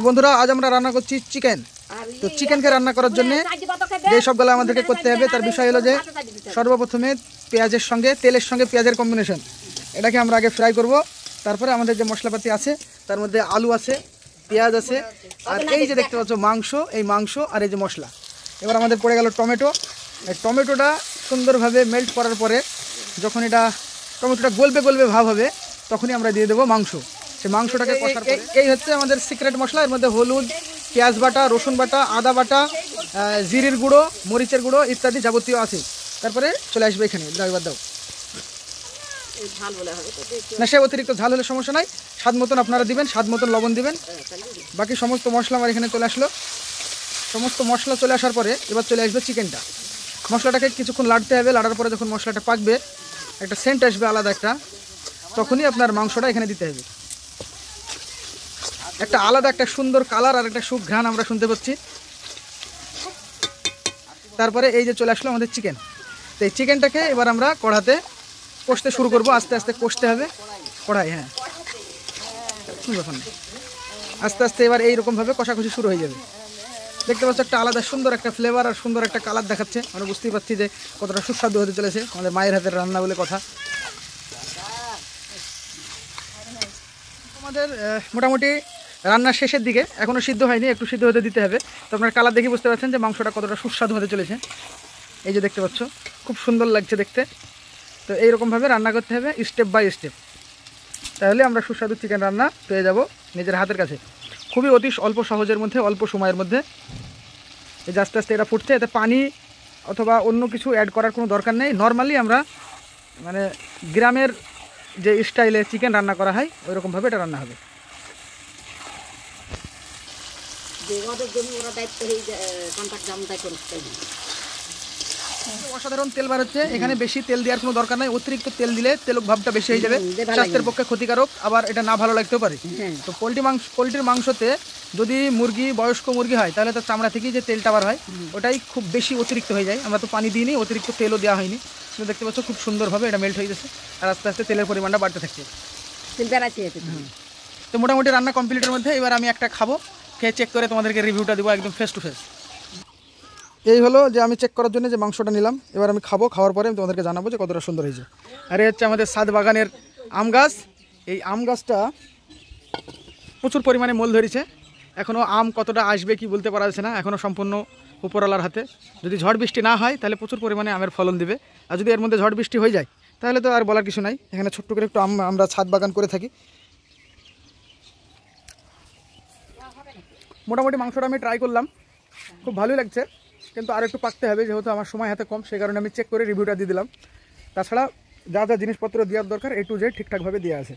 বন্ধুরা আজ আমরা রান্না করছি চিকেন। তো চিকেনকে রান্না করার জন্য যে সবগুলো আমাদেরকে করতে হবে তার বিষয় হলো যে সর্বপ্রথমে পেঁয়াজের সঙ্গে তেলের সঙ্গে পেঁয়াজের কম্বিনেশন, এটাকে আমরা আগে ফ্রাই করব। তারপরে আমাদের যে মশলাপাতি আছে তার মধ্যে আলু আছে, পেঁয়াজ আছে, আর এই যে দেখতে পাচ্ছ মাংস, এই মাংস আর এই যে মশলা। এবার আমাদের পড়ে গেল টমেটো। এই টমেটোটা সুন্দরভাবে মেল্ট করার পরে যখন এটা টমেটোটা গলবে গলবে ভাব হবে তখনই আমরা দিয়ে দেবো মাংস। সেই মাংসটাকে কষার পরে এই হচ্ছে আমাদের সিক্রেট মশলা। এর মধ্যে হলুদ, পেঁয়াজ বাটা, রসুন বাটা, আদা বাটা, জিরের গুঁড়ো, মরিচের গুঁড়ো ইত্যাদি যাবতীয় আছে। তারপরে চলে আসবে এখানে ড্রাইভার দাও না, সে অতিরিক্ত ঝাল হলে সমস্যা নাই, স্বাদ মতন আপনারা দিবেন, স্বাদ মতন লবণ দিবেন। বাকি সমস্ত মশলা আমার এখানে চলে আসলো। সমস্ত মশলা চলে আসার পরে এবার চলে আসবে চিকেনটা। মশলাটাকে কিছুক্ষণ লাড়তে হবে, লাড়ার পরে যখন মশলাটা পাকবে একটা সেন্ট আসবে আলাদা একটা, তখনই আপনার মাংসটা এখানে দিতে হবে। একটা আলাদা একটা সুন্দর কালার আর একটা সুঘ্রাণ আমরা শুনতে পাচ্ছি। তারপরে এই যে চলে আসলো আমাদের চিকেন। তো এই চিকেনটাকে এবার আমরা কড়াতে কষতে শুরু করব। আস্তে আস্তে কষতে হবে কড়াই, হ্যাঁ আস্তে আস্তে এবার এইরকমভাবে কষাকষি শুরু হয়ে যাবে। দেখতে পাচ্ছ একটা আলাদা সুন্দর একটা ফ্লেভার আর সুন্দর একটা কালার দেখাচ্ছে। আমরা বুঝতেই পারছি যে কতটা সুস্বাদু হতে চলেছে আমাদের মায়ের হাতের রান্না বলে কথা। আমাদের মোটামুটি রান্নার শেষের দিকে, এখনও সিদ্ধ হয়নি, একটু সিদ্ধ হতে দিতে হবে। তো আপনার কালার দেখে বুঝতে পারছেন যে মাংসটা কতটা সুস্বাদু হতে চলেছে। এই যে দেখতে পাচ্ছ খুব সুন্দর লাগছে দেখতে। তো এইরকমভাবে রান্না করতে হবে স্টেপ বাই স্টেপ, তাহলে আমরা সুস্বাদু চিকেন রান্না পেয়ে যাব নিজের হাতের কাছে। খুবই অতি অল্প সহজের মধ্যে, অল্প সময়ের মধ্যে। এই যে আস্তে আস্তে এটা ফুটছে, এতে পানি অথবা অন্য কিছু অ্যাড করার কোনো দরকার নেই। নর্মালি আমরা মানে গ্রামের যে স্টাইলে চিকেন রান্না করা হয় ওইরকমভাবে এটা রান্না হবে। অসাধারণ তেল বার হচ্ছে এখানে। বেশি তেল দেওয়ার কোনো দরকার নাই, অতিরিক্ত তেল দিলে তেল ভাবটা বেশি হয়ে যাবে, স্বাস্থ্যের পক্ষে ক্ষতিকারক, আবার এটা না ভালো লাগতেও পারে। তো পোলট্রির মাংসতে যদি মুরগি বয়স্ক মুরগি হয় তাহলে তার চামড়া থেকেই যে তেলটা বার হয় ওটাই খুব বেশি অতিরিক্ত হয়ে যায়। আমরা তো পানি দিইনি, অতিরিক্ত তেলও দেওয়া হয়নি। কিন্তু দেখতে পাচ্ছ খুব সুন্দরভাবে এটা মেল্ট হয়ে গেছে আর আস্তে আস্তে তেলের পরিমাণটা বাড়তে থাকছে। তো মোটামুটি রান্না কমপ্লিটের মধ্যে এবার আমি একটা খাবো, খেয়ে চেক করে তোমাদেরকে রিভিউটা দেবো একদম ফেস টু ফেস। এই হলো যে আমি চেক করার জন্য যে মাংসটা নিলাম, এবার আমি খাবো, খাওয়ার পরে আমি তোমাদেরকে জানাবো যে কতটা সুন্দর হয়েছে। আর এই হচ্ছে আমাদের ছাদ বাগানের আম গাছ। এই আম গাছটা প্রচুর পরিমাণে মোল ধরেছে। এখনও আম কতটা আসবে কি বলতে পারা যাচ্ছে না, এখনও সম্পূর্ণ উপরওয়ালার হাতে। যদি ঝড় বৃষ্টি না হয় তাহলে প্রচুর পরিমাণে আমের ফলন দিবে, আর যদি এর মধ্যে ঝড় বৃষ্টি হয়ে যায় তাহলে তো আর বলার কিছু নাই। এখানে ছোট্ট করে একটু আমরা ছাদ বাগান করে থাকি। মোটামুটি মাংসটা আমি ট্রাই করলাম, খুব ভালোই লাগছে, কিন্তু আর একটু পাকতে হবে, যেহেতু আমার সময় হাতে কম, সেই কারণে আমি চেক করে রিভিউটা দিয়ে দিলাম। তাছাড়া যা যা জিনিসপত্র দেওয়ার দরকার A to Z ঠিকঠাকভাবে দেওয়া আছে।